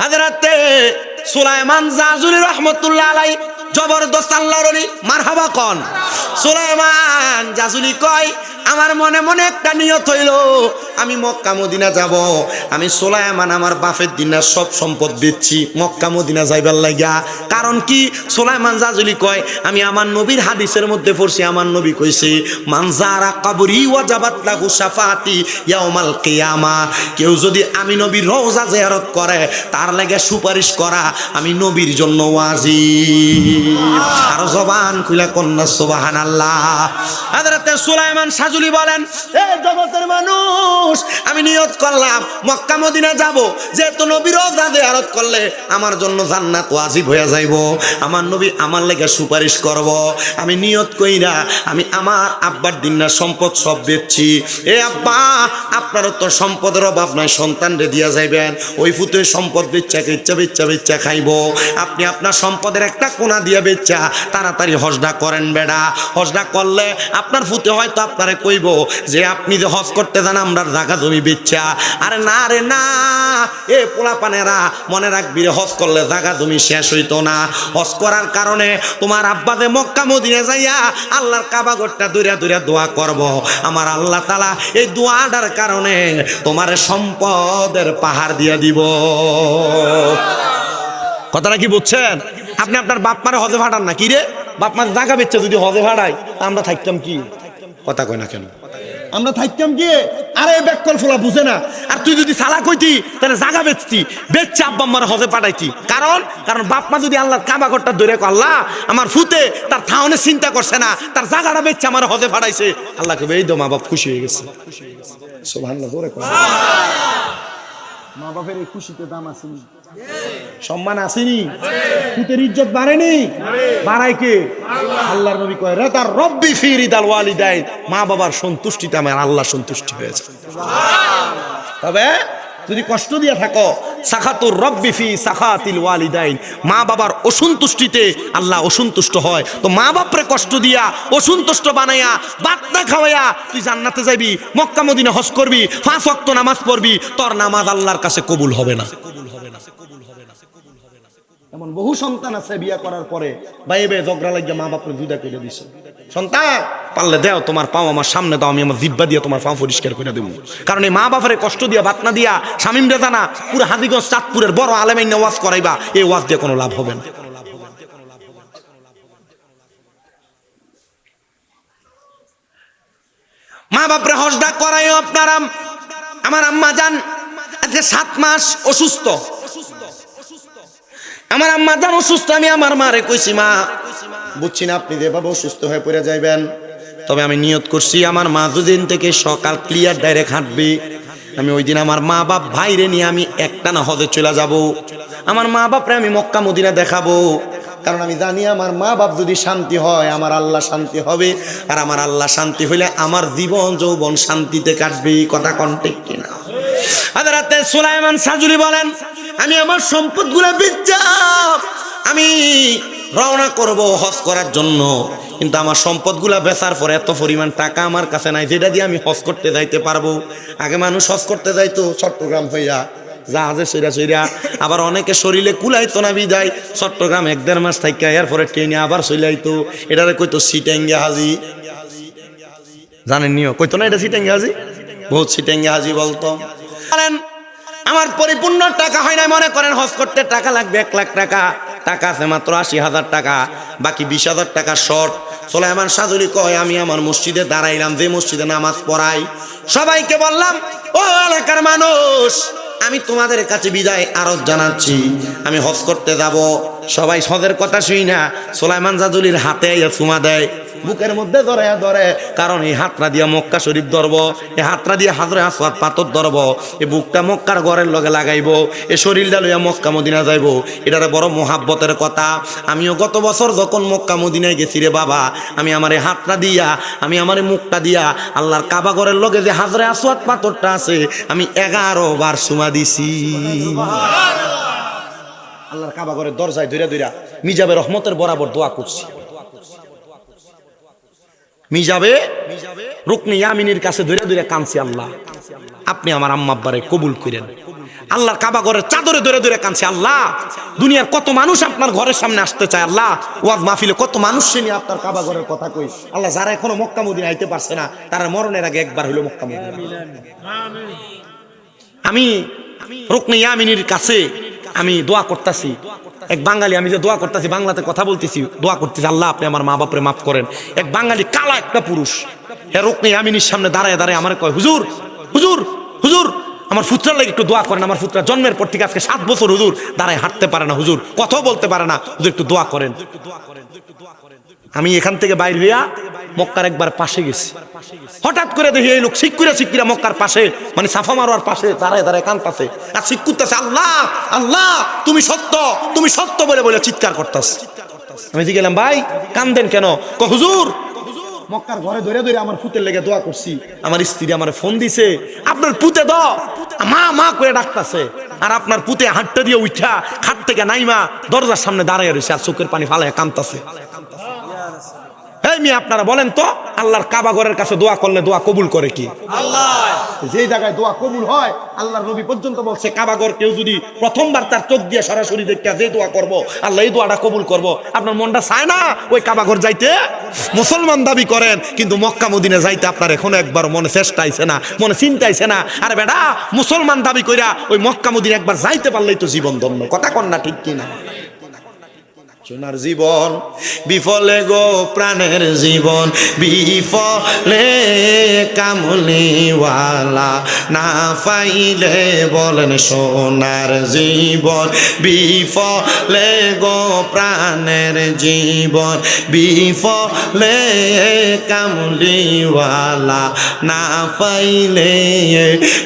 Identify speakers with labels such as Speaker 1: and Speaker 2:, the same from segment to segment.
Speaker 1: হযরতে সুলাইমান জাজুলি রাহমাতুল্লাহ আলাইহি জবরদস্ত আল্লাহর ওলি মারহাবা কোন। সুলাইমান জাজুলি কয় আমার মনে মনে একটা নিয়ত হইল আমি মক্কা মদিনা যাব। আমি সুলাইমান আমার বাপের দিনার সব সম্পদ বেচছি মক্কা মদিনা যাইবার লাগিয়া। কারণ কি সুলাইমান জাজুলি কয় আমি আমার নবীর হাদিসের মধ্যে পড়ছি, আমার নবী কইছে মান যারা কবরি ওয়াজাবাত লাহু শাফাআতি ইয়াউমাল কিয়ামা। কেউ যদি আমি নবীর রওজা জিয়ারত করে তার লাগে সুপারিশ করা আমি নবীর জন্য ওয়াজিব। আর জবান খুলে কন্যা সুবহানাল্লাহ। হযরতে সুলাইমান সাজুলি বলেন এ জগতের মানুষ আমি নিয়ত করলাম মক্কা মদিনা যাব, যেহেতু নবীর রওজা জিয়ারত করলে আমার জন্য জান্নাত ওয়াজিব হয়ে যাইব, আমার নবী আমার লাগে সুপারিশ করব। আমি নিয়ত কইরা আমি আমার আব্বার দিনার সম্পদ সব বেচছি। এ আব্বা আপনারও তো সম্পদের অভাব নাই, সন্তানরে দিয়া যাইবেন, ওই ফুতে সম্পদ বেচা বেচা বেচা বেচা খাইব। আপনি আপনার সম্পদের একটা কোনা দিয়া বেচা তাড়াতাড়ি হজটা করেন বেড়া। হজটা করলে আপনার ফুতে হয়তো আপনারে কইব যে আপনি যে হজ করতে যান আমরা জায়গা জমি বেচা। আরে না রে না, এ পোলাপানেরা মনে রাখবি রে, হজ করলে জায়গা জমি শেষ হইতো না। হজ করার কারণে তোমার আব্বা যে মক্কা মদিনা যাইয়া আল্লাহর কাবা ঘরটা দূরে দূরে দোয়া করব, আমার আল্লাহ তাআলা এই দোয়াটার কারণে তোমার সম্পদের পাহাড় দিয়া দিব। কথাটা কি বুঝছেন? আপনি আপনার বাপ মারে হজে ভাড়ান না কি রে? বাপ মার জায়গা বেচছে যদি হজে ভাড়াই আমরা থাকতাম কি? কথা কয় না কেন? আমরা থাকতাম কি? আরে ব্যাককল ফোলা বুঝে না। আর তুই যদি সালা কইতি তাহলে জায়গা বেচতি, বেচছে আব্বা আম্মার হজে পাঠাইতি। কারণ বাপ মা যদি আল্লাহর কাবা ঘরটা ধরে আল্লাহ আমার ফুতে তার থাউনে চিন্তা করছে না, তার জায়গাটা বেচছে আমার হজে পাঠাইছে, আল্লাহকে এই তো মা বাপ খুশি হয়ে গেছে। সুবহানাল্লাহ জোরে কর। মা বাপের এই খুশিতে দাম আসেনি, সম্মান আসেনি, পুতের ইজ্জত বাড়েনি, বাড়ায় কে? আল্লাহর নবী কয় রে তার রব্বি ফি রিদাল ওয়ালিদাইন, মা বাবার সন্তুষ্টিতে আমার আল্লাহ সন্তুষ্টি হয়েছে। তবে যদি কষ্ট দিয়ে থাকো সাখাতুর রব্বি ফি সাখাতিল ওয়ালিদাইন, মা বাবার অসন্তুষ্টিতে আল্লাহ অসন্তুষ্ট হয়। তো মা বাপরে কষ্ট দিয়া অসন্তুষ্ট বানাইয়া বাতনা খাওয়াইয়া তুই জান্নাতে যাবি, মক্কা মদিনা হজ করবি, 5 ওয়াক্ত নামাজ পড়বি, তোর নামাজ আল্লাহর কাছে কবুল হবে না। এমন বহু সন্তান আছে বিয়া করার পরে বাইবে ঝগড়া লাগিয়া মা বাপরে জুদা করে দিছে। সন্তান পারলে দেও তোমার পাও আমার সামনে দাও, আমি আমার জিব্বা দিয়ে তোমার পাও পরিষ্কার করে দেবো। কারণ এই মা বাপরে কষ্ট দিয়া বাতনা দিয়া শামিম রেজা না পুরো হাজীগঞ্জ চাঁদপুরের বড় আলেমাইন ওয়াজ করাইবা, এই ওয়াজ দিয়ে কোনো লাভ হবে না। মা বাপরে হজদা করাইও আপনারা। আমার আম্মা জান আজকে 7 মাস অসুস্থ, আমার আম্মা জান অসুস্থ। আমি আমার মারে কইছি মা বুঝছি না আপনি যেভাবে অসুস্থ হয়ে পড়ে যাইবেন, তবে আমি নিয়ত করছি আমার মা দুদিন থেকে সকাল ক্লিয়ার ডাইরেক্ট হাঁটবে, আমি ওই দিন আমার মা বাপ ভাইরে নিয়ে আমি একটানা হজে চলে যাব। আমার মা বাপরে আমি মক্কা মদিনা দেখাবো, কারণ আমি জানি আমার মা বাপ যদি শান্তি হয় আমার আল্লাহ শান্তি হবে, আর আমার আল্লাহ শান্তি হইলে আমার জীবন যৌবন শান্তিতে কাটবে। কথা কন্টেক্ট কিনা? হযরতে সুলাইমান সাজুলি বলেন আমি আমার সম্পদগুলো বেচা আমি রওনা করব হজ করার জন্য, কিন্তু আমার সম্পদগুলা বেচার পরে এত পরিমাণ টাকা আমার কাছে নাই যেটা দিয়ে আমি হজ করতে যাইতে পারবো। আগে মানুষ হজ করতে যাইতো চট্টগ্রাম হইয়া জাহাজে সইরা সইরা, আবার অনেকে শরীরে কুলাইতো না বিদায় চট্টগ্রাম 1-1.5 মাস থাইকা এরপরে ট্রেনে আবার চইলাইতো, এটারে কইতো সিটাঙ্গা হাজি। জানেন নিও কইতো না এটা সিটাঙ্গা হাজি, বহুত সিটাঙ্গা হাজি বলতো। বলেন আমার পরিপূর্ণ টাকা হয় না, মনে করেন হজ করতে টাকা লাগবে 1 লাখ টাকা, টাকা আছে মাত্র 80,000 টাকা, বাকি 20,000 টাকা শর্ট। সুলাইমান সাজুলি কয় আমি আমার মসজিদে দাঁড়াইলাম, যে মসজিদে নামাজ পড়াই, সবাইকে বললাম ও এলাকার মানুষ আমি তোমাদের কাছে বিদায় আরজ জানাচ্ছি, আমি হজ করতে যাব। সবাই হজের কথা শুই না সুলাইমান সাজুলির হাতে চুমা দেয়, বুকের মধ্যে ধরে, কারণ এই হাতটা দিয়ে মক্কা শরীফ ধরবো, এই হাতটা দিয়ে হাজরে আসওয়াদ পাথর ধরবো, এই বুকটা মক্কার ঘরের লগে লাগাইবো, এই শরীরটা লইয়া মক্কা মদিনা যাইবো, এটারে বড় মোহাব্বতের কথা। আমিও গত বছর যখন মক্কা মদিনায় গেছি রে বাবা, আমি আমার এই হাতটা দিয়া আমি আমার এই মুখটা দিয়া আল্লাহর কাবা ঘরের লগে যে হাজরে আসওয়াদ পাথরটা আছে আমি 11 বার চুমা দিছি। আল্লাহর কাবা ঘরের দরজায় ধইরা মিজাবে রহমতের বরাবর দোয়া করছি। মিজাবে রুকনি ইয়ামিনের কাছে ধরে কাঁদছি, আল্লাহ আপনি আমার আম্মা আব্বারে কবুল করেন, আল্লাহর কাবা ঘরের চাদরে ধরে ধরে কাঁদছে, আল্লাহ দুনিয়ার কত মানুষ আপনার ঘরের সামনে আসতে চায়, আল্লাহ ওয়াজ মাহফিলে কত মানুষ নিয়ে আপনার কাবা ঘরের কথা কই, আল্লাহ যারা এখনো মক্কা মদিনা আইতে পারছে না তারা মরণের আগে একবার হলো মক্কা মদিনা। আমি রুকনে ইয়ামিনীর কাছে আমি দোয়া করতেছি, এক বাঙালি, আমি যে দোয়া করতেছি বাংলাতে কথা বলতেছি, দোয়া করতেছি আল্লাহ আপনি আমার মা বাপরে মাফ করেন। এক বাঙালি কালা একটা পুরুষ রুকনে ইয়ামিনীর সামনে দাঁড়ায় দাঁড়ায় আমার কয়, হুজুর হুজুর হুজুর আমার পুত্রার লাগে একটু দোয়া করেন, আমার পুত্রা জন্মের পর থেকে আজকে 7 বছর হুজুর দাঁড়ায় হাঁটতে পারে না, হুজুর কথাও বলতে পারে না, হুজুর একটু দোয়া করেন। আমি এখান থেকে বাইর হইয়া মক্কার একবার পাশে গেছি, হঠাৎ করে দেখি এই লোক শিক্ষিরা মক্কার পাশে মানে সাফা মারোয়ার পাশে দাঁড়ায় দাঁড়ায় কাঁদতাছে আর শিক্ষুরতেছে, আল্লাহ আল্লাহ তুমি সত্য বলে বলে চিৎকার করতেছে। আমি গেলাম, ভাই কান্দেন কেন? হুজুর মক্কার ঘরে ধরে ধরে আমার পুতের লেগে দোয়া করছি, আমার স্ত্রী আমার ফোন দিছে, আপনার পুতে মা মা করে ডাকতেছে, আর আপনার পুতে হাঁটতে দিয়ে উঠা খাট থেকে নাইমা দরজার সামনে দাঁড়ায় রয়েছে আর চোখের পানি ফালায় কাঁদতেছে। এই মেয়ে আপনারা বলেন তো আল্লাহর কাবা ঘরের কাছে দোয়া করলে দোয়া কবুল করে কি? আল্লাহ। যে জায়গায় দোয়া কবুল হয় আল্লাহর নবী পর্যন্ত বলছে কাবা ঘর কেউ যদি প্রথমবার তার চোখ দিয়ে সরাসরি দেখে যে দোয়া করব আল্লাহ এই দোয়াটা কবুল করব। আপনার মনটা চায় না ওই কাবা ঘর যাইতে? মুসলমান দাবি করেন কিন্তু মক্কা মদিনা যাইতে আপনার এখনো একবার মনে চেষ্টা আইছে না, মনে চিন্তা আইছে না? আরে বেটা মুসলমান দাবি কইরা ওই মক্কা মদিনা একবার যাইতে পারলেই তো জীবন ধন্য। কথা কন না ঠিক কিনা? সোনার জীবন বিফলে গো প্রাণের জীবন বিফলে, কামলিওয়ালা না পাইলে বলেন সোনার জীবন বিফলে গো প্রাণের জীবন বিফলে, কামলিওয়ালা না পাইলে,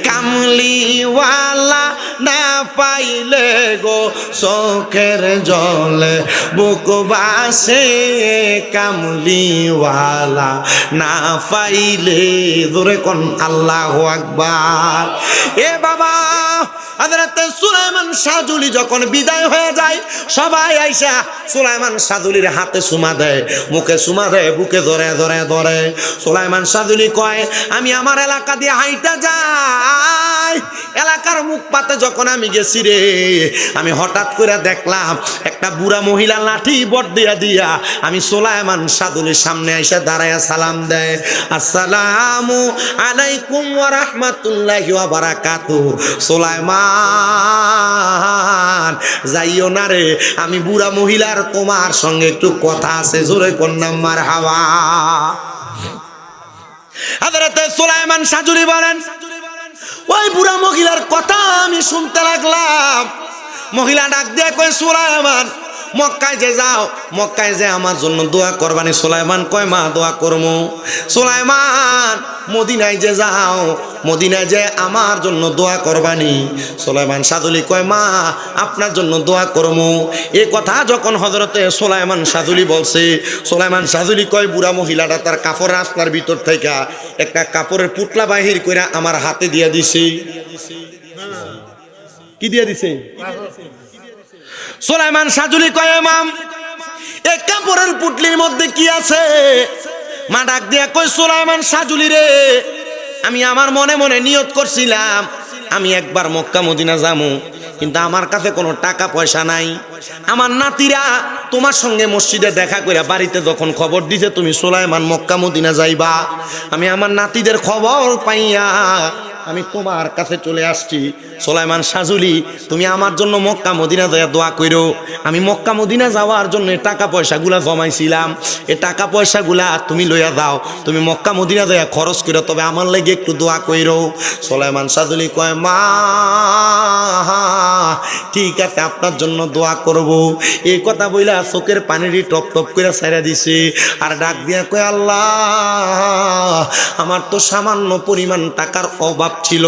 Speaker 1: কামলিওয়ালা না পাইলে গো চোখের জলে বুক বাসে, কামলিওয়ালা না পাইলে। জোরে কোন আল্লাহু আকবার। এ বাবা হযরত সুলাইমান সাজুলি যখন বিদায় হয়ে যায় সবাই আইসা সুলাইমান সাজুলির হাতে চুমা দেয়, মুখে চুমা দেয়, বুকে ধরে ধরে ধরে। সুলাইমান সাজুলি কয় আমি আমার এলাকা দিয়ে হাইটা যাই, এলাকার মুখ পাতে যখন আমি গেছি রে আমি হঠাৎ করে দেখলাম একটা বুড়া মহিলা লাঠি বট দিয়া দিয়া আমি সুলাইমান সাজুলির সামনে আইসা দাঁড়ায়া সালাম দেয়, আসসালামু আলাইকুম ওয়া রাহমাতুল্লাহি ওয়া বারাকাতুহু। সুলাইমান যাইও না রে, আমি বুড়া মহিলার তোমার সঙ্গে একটু কথা আছে। জোরে কন্যা মারহাবা। হযরত সুলাইমান সাজুলি বলেন ওই বুড়া মহিলার কথা আমি শুনতে লাগলাম। মহিলা ডাক দিয়ে কয় সুলাইমান মক্কায় যে যাও, মক্কায় যে আমার জন্য দোয়া করবানি। সুলাইমান কয় মা দোয়া করমু। সুলাইমান মদিনায় যে যাও, মদিনায় যে আমার জন্য দোয়া করবানি। সুলাইমান সাজুলি কয় মা আপনার জন্য দোয়া করমু। এ কথা যখন হযরতে সুলাইমান সাজুলি বলছে, সুলাইমান সাজুলি কয় বুড়া মহিলাটা তার কাপড় রাস্তার ভিতর থেকে একটা কাপড়ের পুটলা বাহির করে আমার হাতে দিয়ে দিছে। কি দিয়ে দিছে? সুলাইমান সাজুলি কয় ইমাম এই কাপড়ের পুটলির মধ্যে কি আছে? মা ডাক দিয়া কয় সুলাইমান সাজুলি রে, আমি আমার মনে মনে নিয়ত করছিলাম আমি একবার মক্কা মদিনা যামু, কিন্তু আমার কাছে কোনো টাকা পয়সা নাই। আমার নাতিরা তোমার সঙ্গে মসজিদে দেখা করে বাড়িতে যখন খবর দিছে তুমি সুলাইমান মক্কা মদিনা যাইবা, আমি আমার নাতিদের খবর পাইয়া আমি তোমার কাছে চলে আসছি। সুলাইমান সাজুলি তুমি আমার জন্য মক্কা মদিনা যাইয়া দোয়া কইরো। আমি মক্কা মদিনা যাওয়ার জন্য টাকা পয়সাগুলা জমাইছিলাম, এ টাকা পয়সাগুলা তুমি লইয়া দাও, তুমি মক্কা মদিনা যাইয়া খরচ করো, তবে আমার লাগি একটু দোয়া কইরো। সুলাইমান সাজুলি কয় মা ঠিক আছে আপনার জন্য দোয়া করব। এই কথা বইলা চোখের পানিরই টপ টপ করে ছাইরা দিছে আর ডাক দিয়া কয় আল্লাহ আমার তো সামান্য পরিমাণ টাকার অভাব ছিল,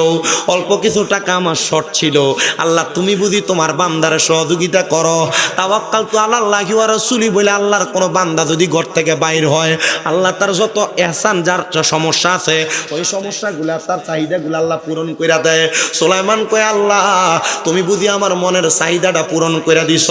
Speaker 1: অল্প কিছু টাকা আমার শর্ট ছিল। আল্লাহ তুমি বুঝি তোমার বান্দার সহযোগিতা করো। তাওয়াক্কালতু আলাল্লাহি ওয়া রাসূলি বলে আল্লাহর কোন বান্দা যদি ঘর থেকে বাইর হয় আল্লাহ তার যত ইহসান যার সমস্যা আছে ওই সমস্যাগুলা তার চাহিদাগুলো আল্লাহ পূরণ কইরা দেয়। সুলাইমান কয় আল্লাহ তুমি বুঝি আমার মনের চাহিদাটা পূরণ কইরা দিছ।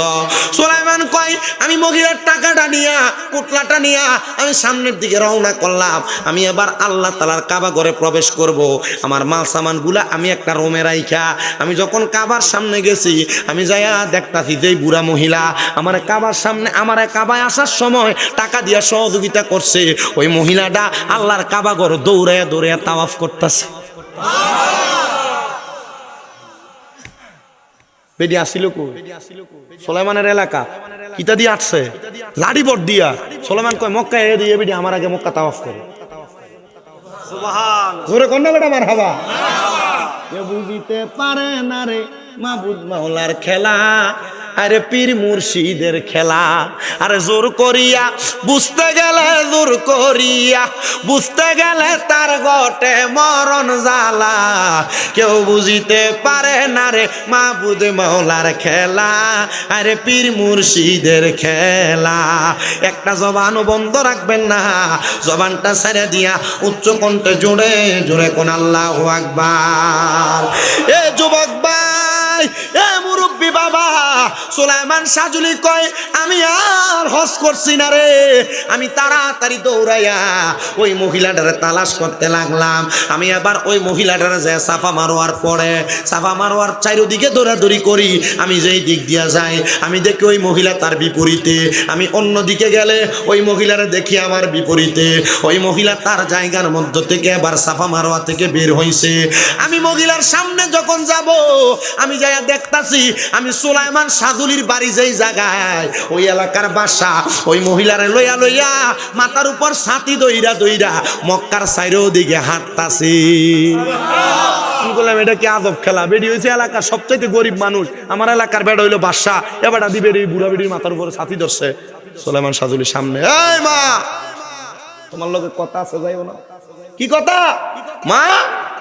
Speaker 1: সুলাইমান কয় আমি মহিলার টাকাটা নিয়া পুটলাটা নিয়া আমি সামনের দিকে রওনা করলাম। আমি এবার আল্লাহ তাআলার কাবা ঘরে প্রবেশ করব, আমার মাল সামানগুলা আমি একটা রোমে রাইখা আমি যখন কাবার সামনে গেছি, আমি যাইয়া দেখতাছি যে বুড়া মহিলা আমার কাবার সামনে আমার কাবায় আসার সময় টাকা দিয়া সহযোগিতা করছে, ওই মহিলাটা আল্লাহর কাবা ঘর দৌড়াইয়া দৌড়াইয়া তাওয়াফ করতেছে। বেডি আসিল কই? সুলাইমানের এলাকা কিতা দিয়ে আসছে লাড়ি বট দিয়া। সুলাইমান কয় মক্কা এ দিয়ে বেডি আমার আগে মক্কা তাওয়াফ করে। সুবহান জোরে কোন না বেটা মারহাবা। এ বুঝিতে পারে না রে মাবুদ মাওলার খেলা, আরে পীর মুর্শিদের খেলা। আরে জোর করিয়া বুঝতে গেলে জোর করিয়া বুঝতে গেলে তার গটে মরণ জ্বালা। কেউ বুঝিতে পারে না রে মাবুদ মাওলার খেলা, আরে পীর মুর্শিদের খেলা। একটা জবানও বন্ধ রাখবেন না, জবানটা ছেড়ে দিয়া উচ্চ কণ্ঠে জোরে জোরে কোন আল্লাহু আকবার। এ যুবক ভাই, এ মুরব্বী বাবা, সুলাইমান সাজুলি কয় আমি আর হজ করছি না রে। আমি তাড়াতাড়ি দৌড়াইয়া ওই মহিলাটারে তালাশ করতে লাগলাম। আমি আবার ওই মহিলাটারে যে সাফা মারোয়ার পরে সাফা মারোয়ার চারিদিকে দৌড়াদৌড়ি করি। আমি যেই দিক দিয়া যাই আমি দেখি ওই মহিলা তার বিপরীতে, আমি অন্য দিকে গেলে ওই মহিলারে দেখি আমার বিপরীতে। ওই মহিলা তার জায়গার মধ্য থেকে আবার সাফা মারোয়া থেকে বের হইছে। আমি মহিলার সামনে যখন যাব আমি যাইয়া দেখতাছি আমি সুলাইমান সাজুলির বাড়ি যেই জায়গায় ওই এলাকার বাসা, ওই মহিলারে লইয়া লইয়া মাথার উপর ছাতি দইরা দইরা মক্কার সাইরেও দিকে হাঁটতাছি। বললাম এটা কি আজব খেলা? বেডি হয়েছে এলাকার সবচাইতে গরিব মানুষ, আমার এলাকার বেড়া হইলো বাসা, এবার দিবে বুড়া বেডির মাথার উপরে ছাতি ধরছে সুলাইমান সাজুলির সামনে। এই মা, তোমার লগে কথা আছে, যাইও না। কি কথা? মা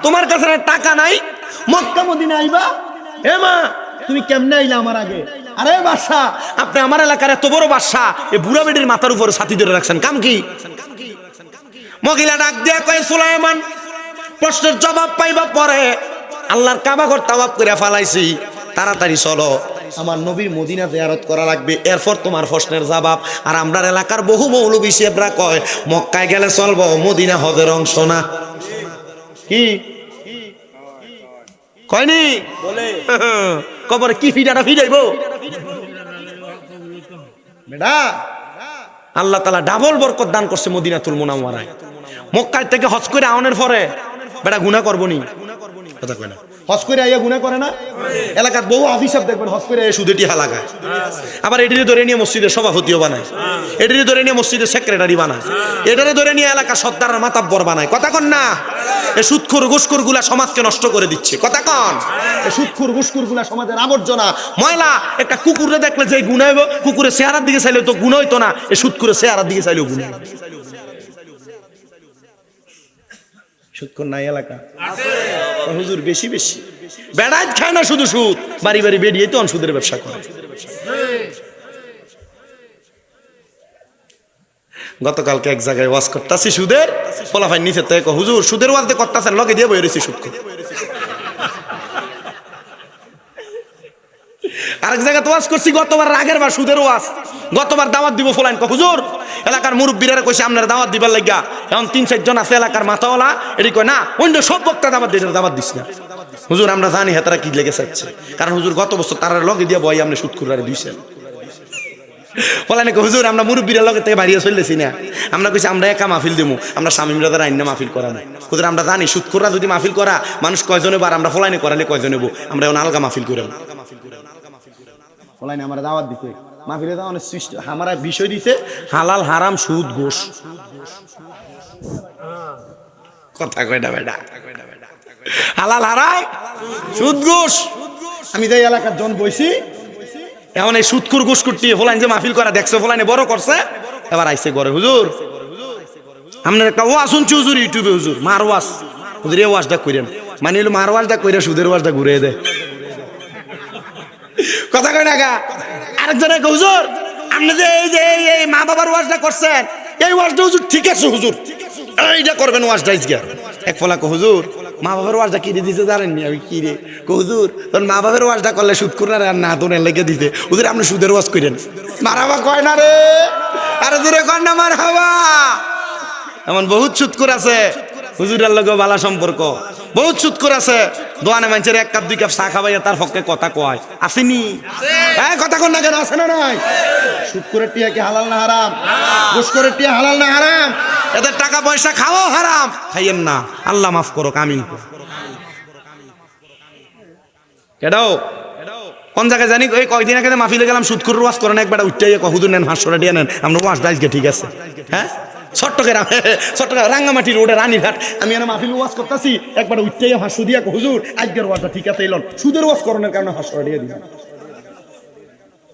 Speaker 1: তোমার কাছে টাকা নাই, মক্কা মদিনা আইবা। হে মা তুমি কেমনে আইলা আমার আগে? আরে বাদশা, আপনি আমার এলাকার এত বড় বাদশা, এই বুড়া বেডির মাথার উপরে ছাতি ধরে রাখছেন, কাম কি? মহিলা ডাক দিয়া কয় সুলাইমান, প্রশ্নের জবাব পাইবা পরে। আল্লাহর কাবা ঘর তাওয়াফ করে ফালাইছি, তাড়াতাড়ি চলো, আমার নবীর মদিনা জিয়ারত করা লাগবে, এরপর তোমার প্রশ্নের জবাব। আর আমরার এলাকার বহু মৌলবী সাহেবরা কয় মক্কায় গেলে চলবো, মদিনা হজের অংশ না। কি কয়নি বলে কবরে কি ফিডাটা ফিডাইব বেটা? আল্লাহ তাআলা ডাবল বরকত দান করছে মদিনাতুল মুনাওয়ারায়। মক্কা থেকে হজ করে আওনের পরে বেটা গুনাহ করবনি, কথা কয় না? হজ করে আইয়া গুনাহ করে না? এলাকার বহু আফিসাব দেখবেন হজ করে সুদে টিহা লাগায়, আবার এটিরে ধরে নিয়ে মসজিদের সভাপতিও বানায়, এটিরে ধরে নিয়ে মসজিদের সেক্রেটারি বানায়, এটারে ধরে নিয়ে এলাকার সর্দারের মাতাব্বর বানায়। কথা কন না? এই সুদখোর ঘুষখোর গুলা সমাজকে নষ্ট করে দিচ্ছে। কথা কন? এই সুদখোর ঘুষখোর গুলা সমাজের আবর্জনা ময়লা। একটা কুকুরে দেখলে যে গুনাহ হইব, কুকুরের চেহারার দিকে চাইলেও তো গুনাহ হইতো না, এই সুদখোরের চেহারার দিকে চাইলেও গুনাহ। সুদখোর নাই এলাকা আছে? হুজুর বেশি বেশি বেড়াইত খায় না, শুধু সুদ, বাড়ি বাড়ি বেরিয়ে তো সুদের ব্যবসা করে। গতকালকে এক জায়গায় ওয়াজ করতেছি সুদের, ফলাফাই নিচে তো হুজুর সুদের ওয়াজ করতেছেন, লগে দিয়ে বই রয়েছি সুদ। আরেক জায়গায় তো ওয়াজ করছি গতবার, আগের বার সুদের ওয়াজ, গতবার দাওয়াত দিব ফলাইন হুজুর এলাকার মুরব্বীরা কইছে আপনারা দাওয়াত দিবার লাগিয়া, এখন ৩-৪ জন আছে এলাকার মাথাওয়ালা, এটি কয় না অন্য সব বক্তা দাওয়াত দিস, দাওয়াত দিস না। হুজুর আমরা জানি হেতারা কি লেগে চাচ্ছে, কারণ হুজুর গত বছর তারা লগে দিয়ে বই আপনি সুদ করে দিয়েছেন। বলেন হুজুর আমরা মুরব্বীরা লগে থেকে বাড়িয়ে চললেছি না, আমরা কইছি আমরা একা মাহফিল দেবো, আমরা স্বামীরা দ্বারা আইন মাহফিল করা নাই। হুজুর আমরা জানি সুদখোররা যদি মাহফিল করা মানুষ কয়জনে বার, আমরা ফলাইনে করালে কয়জন নেবো, আমরা এখন আলগা মাহফিল করে ফলাইনে আমরা দাওয়াত দিতে মাহফিলে অনেক সৃষ্টি আমার বিষয় দিতে হালাল হারাম সুদ ঘোষ। কথা কয়টা বেটা? হালাল হারাম সুদ ঘোষ। আমি যে এলাকার জন বইছি, এখন এই সুদখোর ঘুষ করতে ফলাইন যে মাহফিল করা দেখছে, ফলাইনে বড় করছে, এবার আইছে ঘরে হুজুর আপনার একটা ওয়াজ শুনছি হুজুর ইউটিউবে, হুজুর মার ওয়াজ, হুজুর এই ওয়াজটা করেন, মানে হলো মার ওয়াজটা কইরা সুদের ওয়াজটা ঘুরে দেয়। কথা কয় না গা? আরেকজন হুজুর আপনি যে এই যে এই মা বাবার ওয়াজটা করছেন, এই ওয়াজটা হুজুর ঠিক আছে, হুজুর এইটা করবেন ওয়াজটা ইসগা। এক ফলা হুজুর মা বাবার ওয়াজটা কি দিতে জানেননি? আমি কি রে হুজুর তোর মা বাবার ওয়াজটা করলে সুদ করে আর না তোর লেগে দিতে, হুজুর আপনি সুদের ওয়াজ করেন। মারাবা কয় না রে, আরে দূরে কয় না মার হাবা। এমন বহুত সুদ করে আছে হুজুরের লগে ভালো সম্পর্ক। বহুত সুৎখোর আছে দোয়ানে মানুষের 1 কাপ 2 কাপ চা খাওয়াইয়া তার হকে কথা কয় আসেনি হ্যাঁ কথা কন না কেন আছে না নাই সুৎখোরের টিয়া কি হালাল না হারাম ঘুষখোরের টিয়া হালাল না হারাম এদের টাকা পয়সা খাওয়াও হারাম খাইয়েন না আল্লাহ মাফ করো আমিন কেডাও কোন জায়গায় জানি ওই কয়দিন আগে মাহফিলে গেলাম সুৎখোর ওয়াজ করেন একবার উঠতেই হুজুর নেন 500 টাকা দিয়ে নেন আমরা ওয়াজ দাইজকে ঠিক আছে হ্যাঁ চট্টগ্রাম রাঙ্গামাটি রোডে রানীঘাট আমি এনে মাহফিল ওয়াজ করতেছি একবার উঠতেই 500 দিয়া হুজুর আজকের ওয়াজটা ঠিক আছে এলন সুদের ওয়াজ করানোর কারণে 500 টাকা দিয়ে দিবেন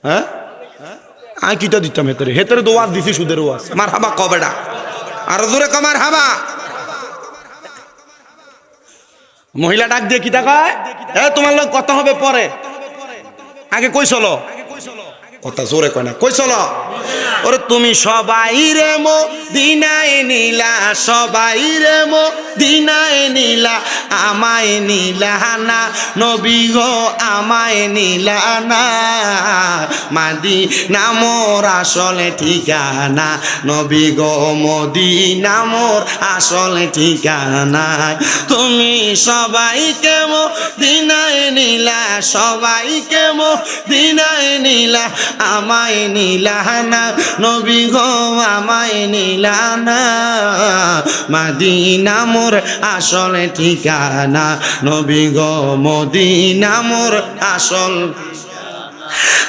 Speaker 1: হ্যাঁ আমি কিটা দিতাম হেতরে তো ওয়াজ দিছি সুদের ওয়াজ মার হাবা কবেডা আর জোরে কমার হাবা মহিলা ডাক দিয়ে কিটা কয় তোমার লোক কথা হবে পরে আগে কই চলো কথা জোরে কয় না কই চলো ওরে তুমি সবাই রে মদিনায় নিলা সবাই রে মদিনায় নিলা আমায় নিলা না নবী গো আমায় নিলা না মদিনা মোর আসলে ঠিকানা নবী গো মদিনা মোর আসলে ঠিকানা তুমি সবাইকে মদিনায় নিলা সবাইকে মদিনায় নিলা আমায় নিলা না নবী গো আমায় নিলা না মদিনা মোর আসলে ঠিকানা নবী গো মদিনা মোর আসল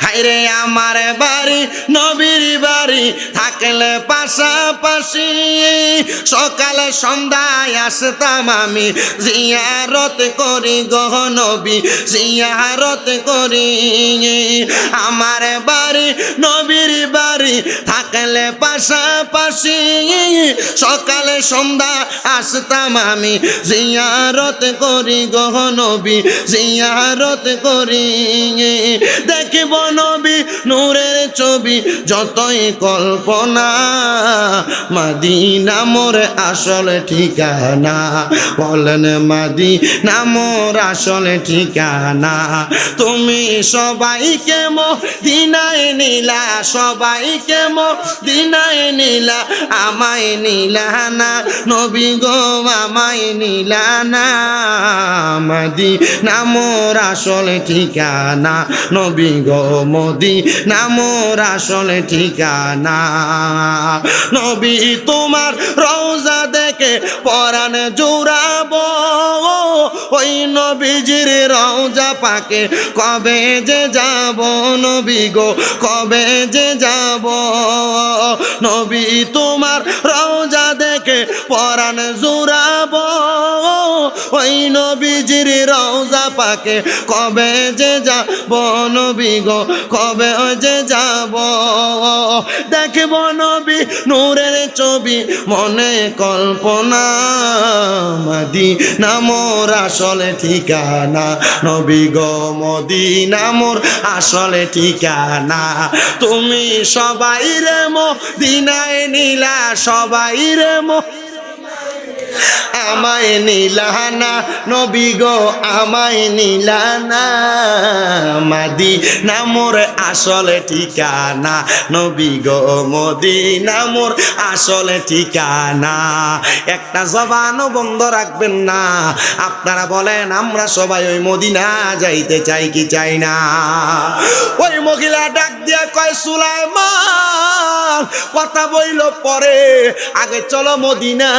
Speaker 1: হায়রে আমার বাড়ি নবীর বাড়ি থাকলে পাশাপাশি সকালে সন্ধ্যায় আসতাম আমি জিয়ারত করি গো নবী জিয়ারত করি আমার বাড়ি নবীর বাড়ি থাকলে পাশাপাশি সকালে সন্ধ্যা আসতাম আমি জিয়ারত করি গো নবী জিয়ারত করি দেখিব নবী নূরের ছবি যতই কল্পনা মদিনা মোর আসল ঠিকানা বলেন মদিনা মোর আসল ঠিকানা তুমি সবাইকে মদিনায় নিলা সবাইকে মদিনায় নিলা আমায় নিলা না নবী গো আমায় নিলা না মদিনা মোর আসল ঠিকানা নবী গো মদিনা মোর আসল ঠিকানা নবী তোমার রওজা দেখে পরাণ জুড়াবো ওই নবীজির রওজা পাকে কবে যে যাব নবী গো কবে যে যাব নবী তোমার রওজা দেখে পরাণ জুড়াবো ওই নবীজির রওজা পাকে কবে যে যাব নবী গো কবে যে যাব দেখব নবী নূরের ছবি মনে কল্পনা মদিনা মোর আসলে ঠিকানা নবী গো মদিনা মোর আসলে ঠিকানা তুমি সবাই রে মদিনায় নিলা সবাই রে আমায় নিলা না নবী গো আমায় নিলা না মদিনা মোর আসলে ঠিকানা নবী গো মদিনা মোর আসলে ঠিকানা একটা জবানও বন্ধ রাখবেন না আপনারা বলেন আমরা সবাই ওই মদিনা যাইতে চাই কি চাই না ওই মহিলা ডাক দিয়া কয় সুলাইমান কথা বইল পরে আগে চলো মদিনা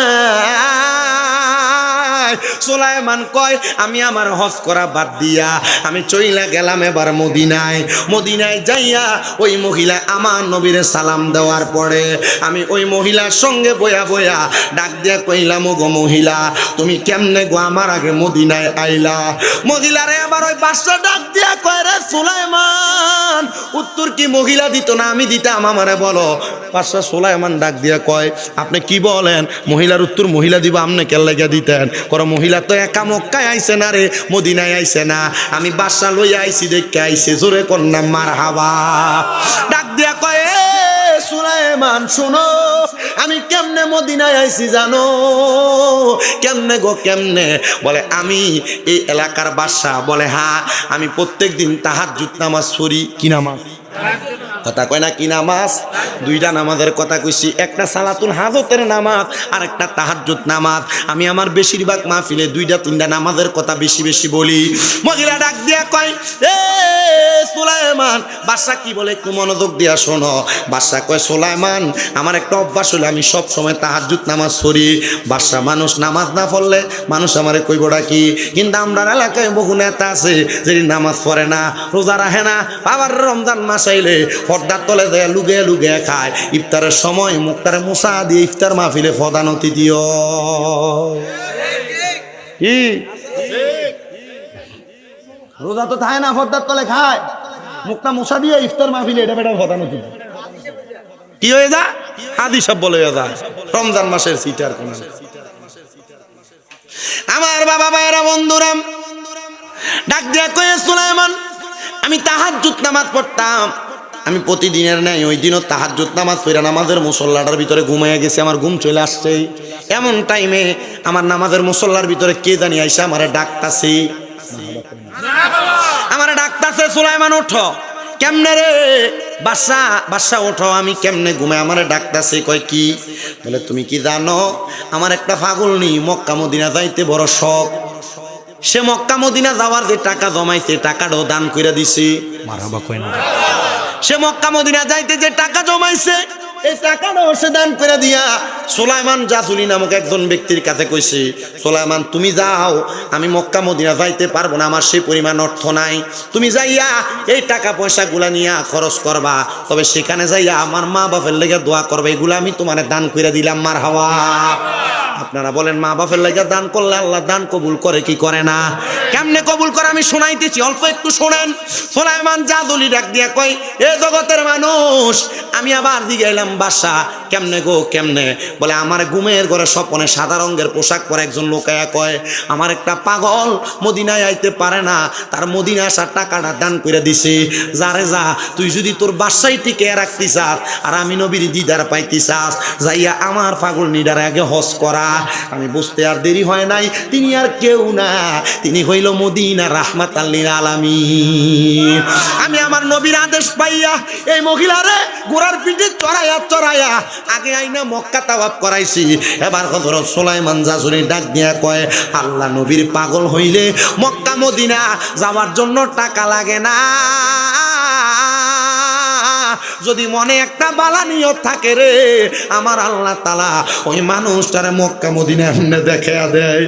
Speaker 1: সুলাইমান কয় আমি আমার হজ করা বাদ দিয়া আমি চইলা গেলাম এবার মদিনায় মদিনায় যাইয়া ওই মহিলা আমার নবীর সালাম দেওয়ার পরে আমি ওই মহিলার সঙ্গে বয়া বয়া ডাক দিয়া কইলাম গো মহিলা তুমি কেমনে গো আমার আগে মদিনায় আইলা মহিলারে আবার ওই বাদশা ডাক দিয়া কয় রে সুলাইমান উত্তর কি মহিলা দিত না আমি দিতাম আমারে বলো বাদশা সুলাইমান ডাক দিয়া কয় আপনি কি বলেন মহিলার উত্তর মহিলা দিব আপনি কেন লাগা দিতেন কর মহিলা তো একা মক্কায় আইছে না রে মদিনায় আইছে না আমি বাদশা লইয়া আইছি দেখে আইছে জোরে কন্যা মারহাবা ডাক দিয়া কয় সুলাইমান শুনো আমি কেমনে মদিনায় আইছি জানো কেমনে গো কেমনে বলে আমি এই এলাকার বাদশা বলে হ্যাঁ আমি প্রত্যেক দিন তাহাজ্জুদ নামাজ পড়ি কি নামাজ কথা কয় না কি নামাজ? দুইটা নামাজের কথা কইছি, একটা সালাতুল হাজতের নামাজ আর একটা তাহাজ্জুদ নামাজ। আমি আমার বেশিরভাগ মাহফিলে দুইটা তিনটা নামাজের কথা বেশি বেশি বলি। মহিলা ডাক দিয়া কয়, এ সুলাইমান, বাদশা কি বলে একটু মনোযোগ দিয়া শোনো। বাদশা কয়, সুলাইমান, আমার একটা অভ্যাস হলো আমি সব সময় তাহাজ্জুদ নামাজ পড়ি। বাদশা, মানুষ নামাজ না পড়লে মানুষ আমারে কইবটা কি? কিন্তু আমরা এলাকায় বহু নেতা আছে যে নামাজ পড়ে না, রোজা রাখে না, আবার রমজান মাস আইলে পর্দার তলে যায় লুগে লুগে খায়। ইফতারের সময় মুখটারে মুসা দিয়ে ইফতার মাহফিলে প্রধান অতিথি কি রোজা তো থাকে না, পর্দার তলে খায়, মুখটা মুসা দিয়ে ইফতার মাহফিলে এটা বেটা প্রধান অতিথি। কি হয়ে যা আদি সব বলে যা রমজান মাসের সিটার কোন। আমার বাবা ভাইয়েরা বন্ধুরা ডাক দিয়া কয়ে, সুলাইমান, আমি তাহাজ্জুদ নামাজ পড়তাম, আমি প্রতিদিনের নাই ওই দিনও তাহাজ্জুদ নামাজ পড়া নামাজের মুসল্লাটার ভিতরে ঘুমাইয়া গেছে, আমার ঘুম চলে আসছে। এমন টাইমে আমার নামাজের মুসল্লার ভিতরে কে জানি আইসা আমারে ডাকতাছে, আমারে ডাকতাছে, সুলাইমান ওঠো। কেমনে রে বাদশা? বাদশা ওঠো। আমি কেমনে ঘুমে? আমারে ডাকতাছে। কয় কি? বলে তুমি কি জানো আমার একটা পাগলনি মক্কা মদিনা যাইতে বড় শখ, সে মক্কা মদিনা যাওয়ার যে টাকা জমাইছে টাকাটাও দান করে দিছে। মারহাবা কয় না। সে মক্কা মদিনা যাইতে যে টাকা জমাইছে এই টাকাটাও সে দান করে দিয়া সুলাইমান জাসুলি নামক একজন ব্যক্তির কাছে কইছে, সুলাইমান তুমি যাও, আমি মক্কা মদিনা যাইতে পারবো না, আমার সেই পরিমাণ অর্থ নাই, তুমি যাইয়া এই টাকা পয়সা গুলা নিয়া খরচ করবা, তবে সেখানে যাইয়া আমার মা বাপের লেগে দোয়া করবে, এগুলা আমি তোমার দান করে দিলাম। মারহাবা। আপনারা বলেন মা বাপের লেগে দান করলে আল্লাহ দান কবুল করে কি করে না? কেমনে কবুল করে আমি শোনাইতেছি, অল্প একটু শোনেন। সুলাইমান জাদুলি ডাক দিয়া কয়, এ জগতের মানুষ, আমি আবার জিগাইলাম বাদশা কেমনে গো কেমনে? বলে আমার ঘুমের ঘরে স্বপ্নে সাদা রঙের পোশাক পরে একজন লোকায়া কয়, আমার একটা পাগল মদিনায় আইতে পারে না, তার মদিনা আসার টাকাটা দান করে দিছি, যারে যা তুই যদি তোর বাসায় টিকে রাখতে চাস আর আমি নবীর দিদার পাইতে চাস, যাইয়া আমার পাগল নিডার আগে হজ করা। আমি বুঝতে আর দেরি হয় নাই, তিনি আর কেউ না, তিনি হইল মদিনা রাহমাতাল লিল আলামিন। আমি আমার নবীর আদেশ পাইয়া এই মহিলারে গোড়ার পিঠে চড়াইয়া চড়াইয়া আগে আইনা মক্কা তাওয়াফ করাইছি। এবার হযরত সুলাইমান জাসুরি ডাক দিয়া কয়, আল্লাহ নবীর পাগল হইলে মক্কা মদিনা যাওয়ার জন্য টাকা লাগে না, যদি মনে একটা বালা নিয়ত থাকে রে আমার আল্লাহ তাআলা ওই মানুষটারে মক্কা মদিনা এমনে দেখায়া দেয়।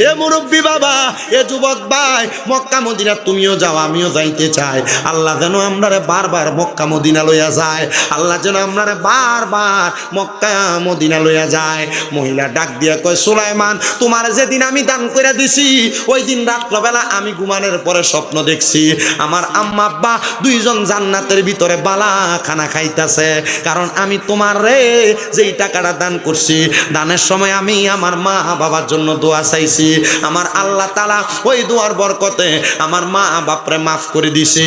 Speaker 1: এ মুরব্বী বাবা, এ যুবক ভাই, মক্কা মদিনা তুমিও যাও, আমিও যাইতে চাই। আল্লাহ যেন আমরারে বারবার মক্কা মদিনা লইয়া যায়, আল্লাহ যেন আমরারে বারবার মক্কা মদিনা লইয়া যায়। মহিলা ডাক দিয়া কয়, সুলাইমান, তোমার যেদিন আমি দান করে দিছি ওই দিন রাত্রবেলা আমি ঘুমানোর পরে স্বপ্ন দেখছি আমার আম্মা আব্বা দুইজন জান্নাতের ভিতরে বালা খানা খাইতেছে, কারণ আমি তোমার রে যেই টাকাটা দান করছি, দানের সময় আমি আমার মা বাবার জন্য দোয়া চাইছি, আমার আল্লাহ তাআলা ওই দোয়ার বরকতে আমার মা বাপরে মাফ করে দিছে।